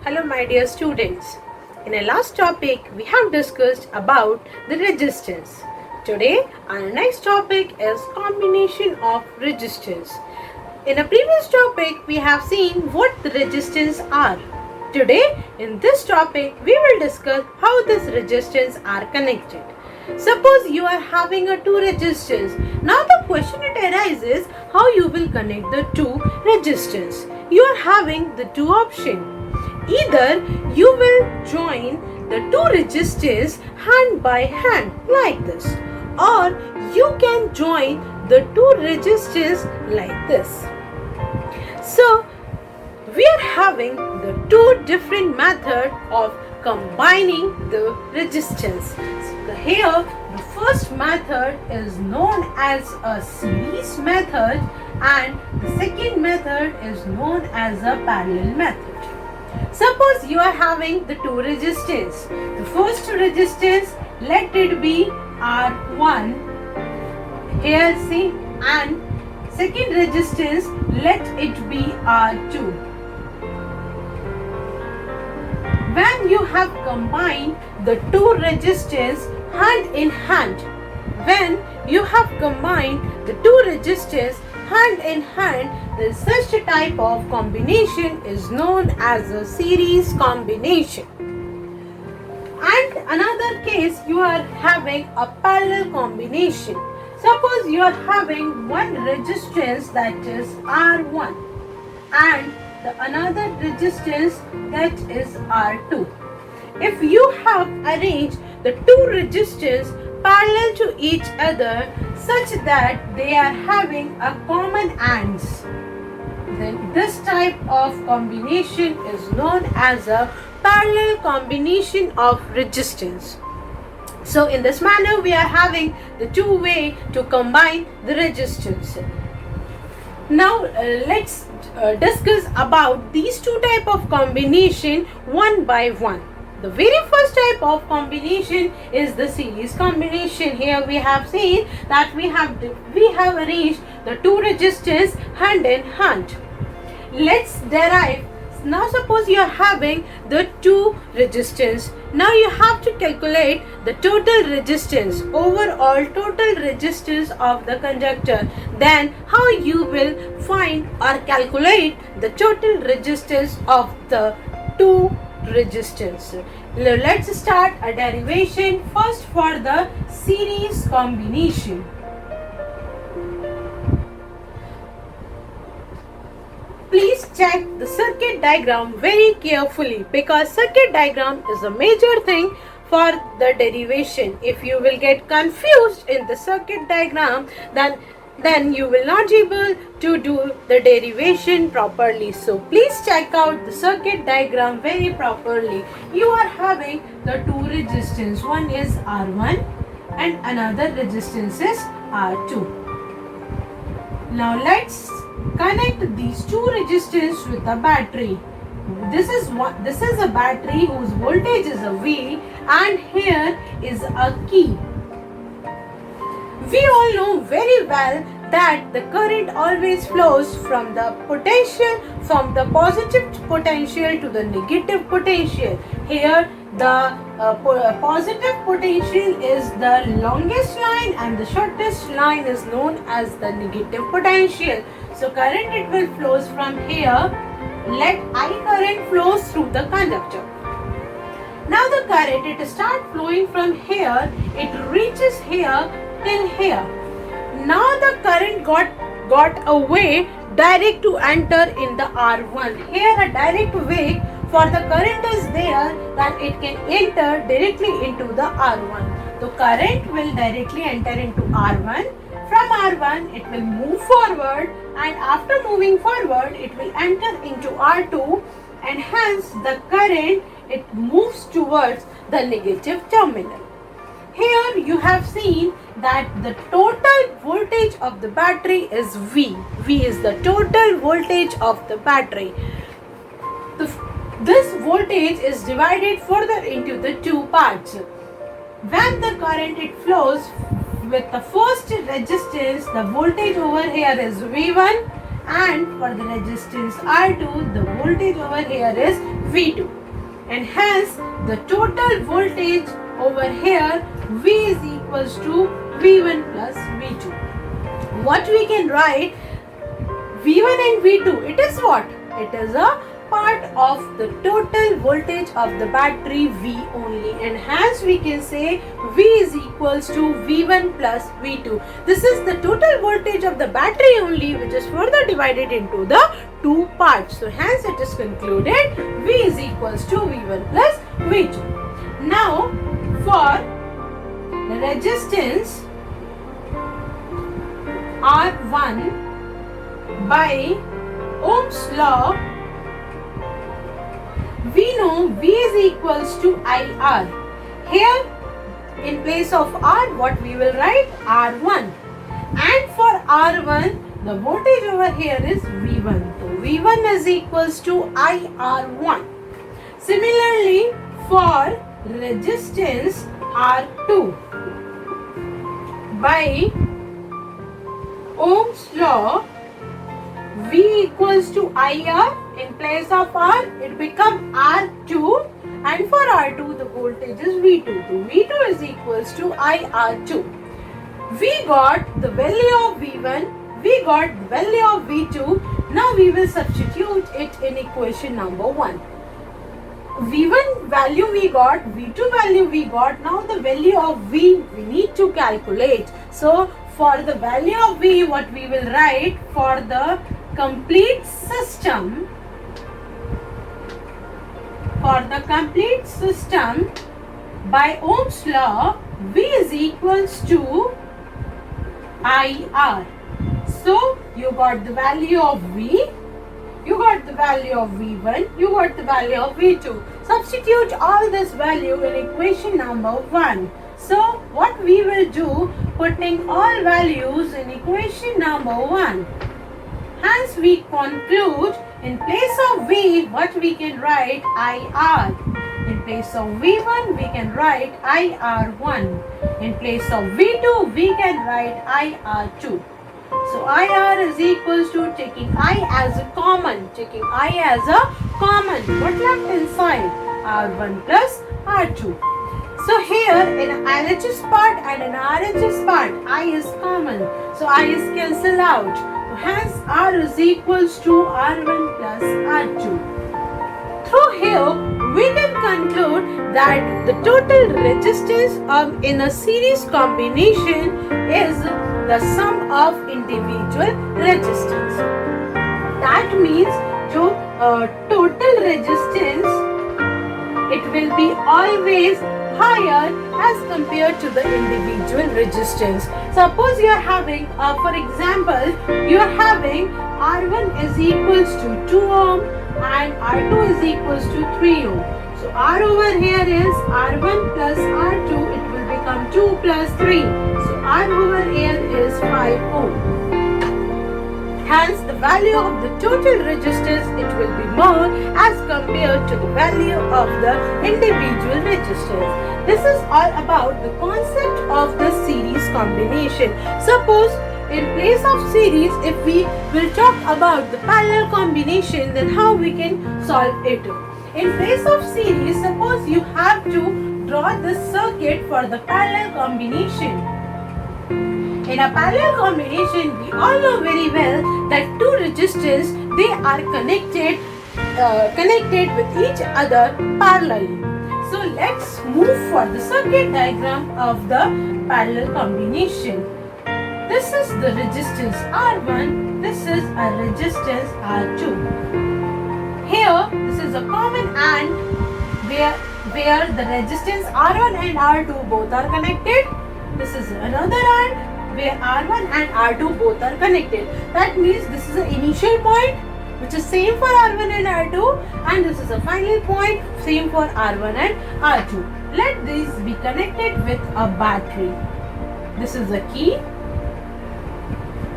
Hello my dear students. In our last topic we have discussed about the resistance. Today our next topic is combination of resistance. In a previous topic we have seen what the resistance are. Today in this topic we will discuss how these resistance are connected. Suppose you are having a two resistance. Now the question it arises how you will connect the two resistance. You are having the two options. Either you will join the two resistors hand by hand like this, or you can join the two resistors like this. So we are having the two different method of combining the resistance. So here the first method is known as a series method and the second method is known as a parallel method. Suppose you are having the two resistors. The first resistance, let it be R1. Here see, and second resistance, let it be R2. When you have combined the two resistors hand in hand, hand in hand, the such type of combination is known as a series combination. And another case, you are having a parallel combination. Suppose you are having one resistance that is R1 and another resistance that is R2. If you have arranged the two resistors parallel to each other such that they are having a common ends, then this type of combination is known as a parallel combination of resistance. So in this manner we are having the two way to combine the resistance. Now let's discuss about these two type of combination one by one. The very first type of combination is the series combination. Here we have seen that we have arranged the two resistors hand in hand. Let's derive. Now suppose you are having the two resistors. Now you have to calculate the total resistance, overall total resistance of the conductor. Then how you will find or calculate the total resistance of the two resistance. Let's start a derivation first for the series combination. Please check the circuit diagram very carefully because circuit diagram is a major thing for the derivation. If you will get confused in the circuit diagram, then you will not be able to do the derivation properly. So please check out the circuit diagram very properly. You are having the two resistance. One is R1 and another resistance is R2. Now let's connect these two resistors with a battery. This is a battery whose voltage is a V and here is a key. We all know very well that the current always flows from the positive potential to the negative potential. Here the positive potential is the longest line and the shortest line is known as the negative potential. So current it will flows from here. Let I current flows through the conductor. Now the current it start flowing from here. It reaches here till here. Now the current got a way direct to enter in the R1. Here a direct way for the current is there that it can enter directly into the R1. The current will directly enter into R1. From R1 it will move forward and after moving forward it will enter into R2 and hence the current it moves towards the negative terminal. Here you have seen that the total voltage of the battery is V. V is the total voltage of the battery. This voltage is divided further into the two parts. When the current it flows with the first resistance, the voltage over here is V1 and for the resistance R2 the voltage over here is V2, and hence the total voltage over here V is equals to V1 plus V2. What we can write, V1 and V2, it is what? It is a part of the total voltage of the battery V only, and hence we can say V is equals to V1 plus V2. This is the total voltage of the battery only, which is further divided into the two parts. So hence it is concluded V is equals to V1 plus V2. Now for the resistance R1 by Ohm's law, we know V is equals to IR. Here in place of R, what we will write? R1. And for R1, the voltage over here is V1. So V1 is equals to IR1. Similarly, for resistance R2 by Ohm's law, V equals to IR. In place of R, it becomes R2, and for R2 the voltage is V2. So V2 is equals to IR2. We got the value of V1, we got the value of V2. Now we will substitute it in equation number 1. V1 value we got, V2 value we got. Now the value of V we need to calculate. So for the value of V, what we will write, for the complete system, by Ohm's law, V is equals to IR. So you got the value of V, you got the value of V1, you got the value of V2. Substitute all this value in equation number 1. So what we will do, putting all values in equation number 1. Hence we conclude, in place of V, what we can write? IR. In place of V1, we can write IR1. In place of V2, we can write IR2. So IR is equals to, taking I as a common, what left inside? R1 plus R2. So here in LHS part and in RHS part, I is common. So I is cancelled out. Hence R is equals to R1 plus R2. Through here, we can conclude that the total resistance in a series combination is the sum of individual resistance. That means total resistance, it will be always higher as compared to the individual resistance. Suppose you are having, for example, you are having R1 is equals to 2 ohm and R2 is equals to 3 ohm. So R over here is R1 plus R2, it will become 2 plus 3. So R over here is 5 ohm. Hence, the value of the total resistance, it will be more as compared to the value of the individual resistance. This is all about the concept of the series combination. Suppose in place of series, if we will talk about the parallel combination, then how we can solve it? In place of series, suppose you have to draw the circuit for the parallel combination. In a parallel combination, we all know very well that two resistors, they are connected with each other parallelly. So let's move for the circuit diagram of the parallel combination. This is the resistance R1, this is a resistance R2. Here, this is a common AND where the resistance R1 and R2 both are connected. This is another AND where R1 and R2 both are connected. That means this is the initial point which is same for R1 and R2, and this is a final point same for R1 and R2. Let these be connected with a battery. This is the key,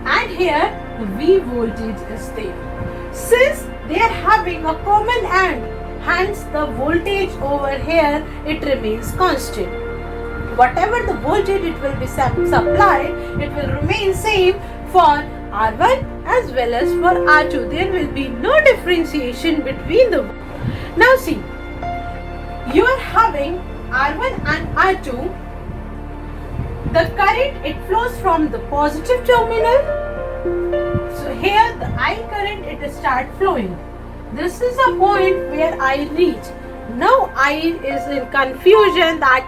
and here the V voltage is there. Since they are having a common AND, hence the voltage over here, it remains constant. Whatever the voltage it will be supplied, it will remain same for R1 as well as for R2. There will be no differentiation between the. Now see, you are having R1 and R2. The current, it flows from the positive terminal. So here the I current, it start flowing. This is a point where I reach. Now I is in confusion that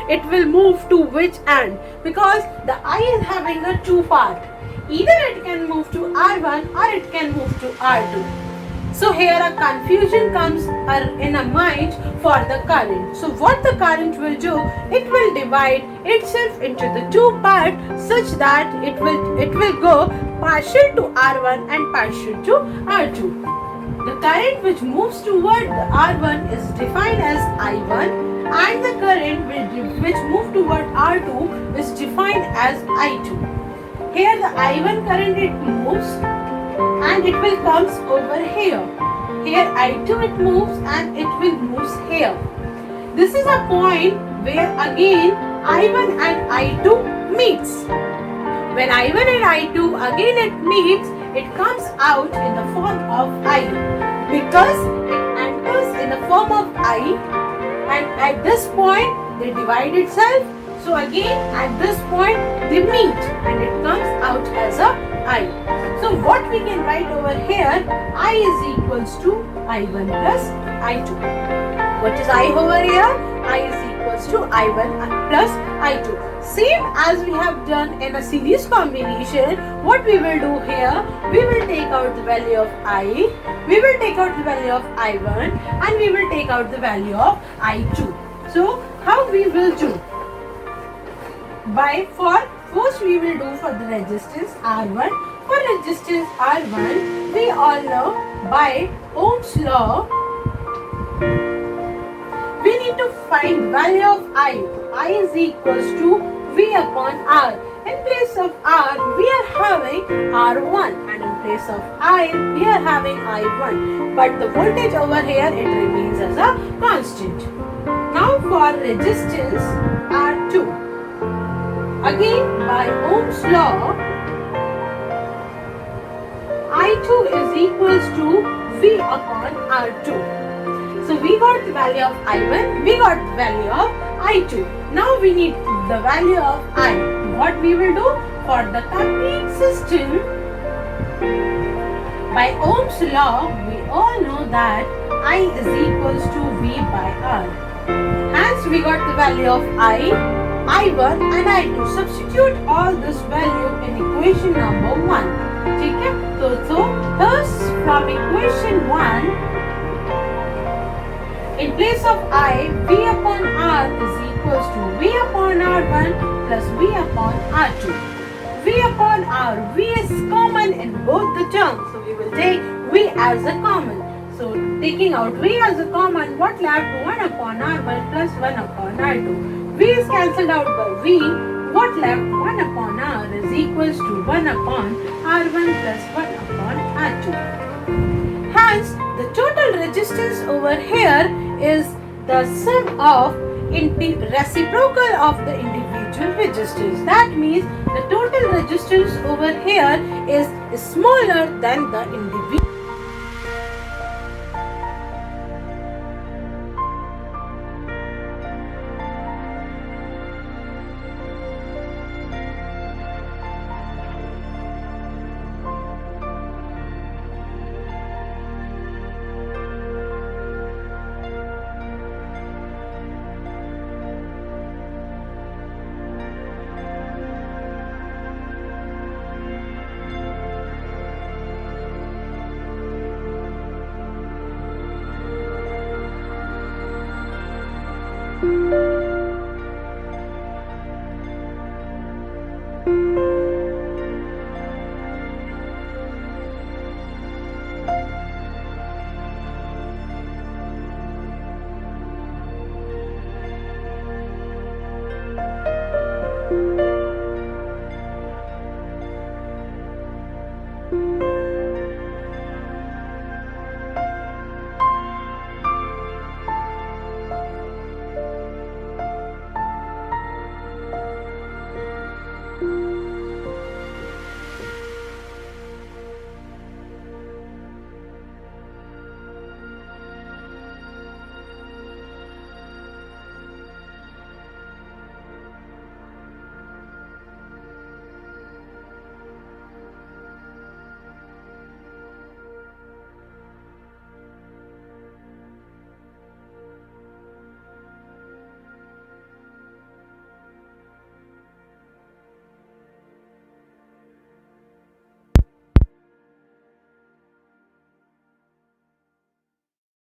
it will move to which end, because the I is having a two part. Either it can move to R1 or it can move to R2. So here a confusion comes in a mind for the current. So what the current will do, it will divide itself into the two parts such that it will go partial to R1 and partial to R2. The current which moves toward the R1 is defined as I1, and the current which moves toward R2 is defined as I2. Here the I1 current, it moves and it will comes over here. Here I2 it moves and it will moves here. This is a point where again I1 and I2 meets. When I1 and I2 again it meets, it comes out in the form of I, because it enters in the form of I, and at this point they divide itself. So again at this point they meet and it comes out as a I. So what we can write over here, I is equals to I1 plus I2. What is I over here? I is equals to I1 plus I2. Same as we have done in a series combination, what we will do here, we will take out the value of I, we will take out the value of I1, and we will take out the value of I2. So how we will do? First we will do for the resistance R1. For resistance R1, we all know by Ohm's law, we need to find value of I. I is equals to V upon R. In place of R, we are having R1, and in place of I, we are having I1. But the voltage over here, it remains as a constant. Now for resistance R2. Again, by Ohm's law, I2 is equals to V upon R2. So we got the value of I1, we got the value of I2. Now we need the value of I. What we will do? For the complete system, by Ohm's law, we all know that I is equals to V by R. Hence we got the value of I, I1 and I2. Substitute all this value in equation number 1. Okay? So thus from equation 1, in place of I, V upon R is equals to V upon R1 plus V upon R2. V upon R, V is common in both the terms. So we will take V as a common. So taking out V as a common, what left? 1 upon R1 plus 1 upon R2. V is cancelled out by V. What left? 1 upon R is equals to 1 upon R1 plus 1 upon R2. Hence, the total resistance over here is the sum of reciprocal of the individual resistors. That means the total resistance over here is smaller than the individual.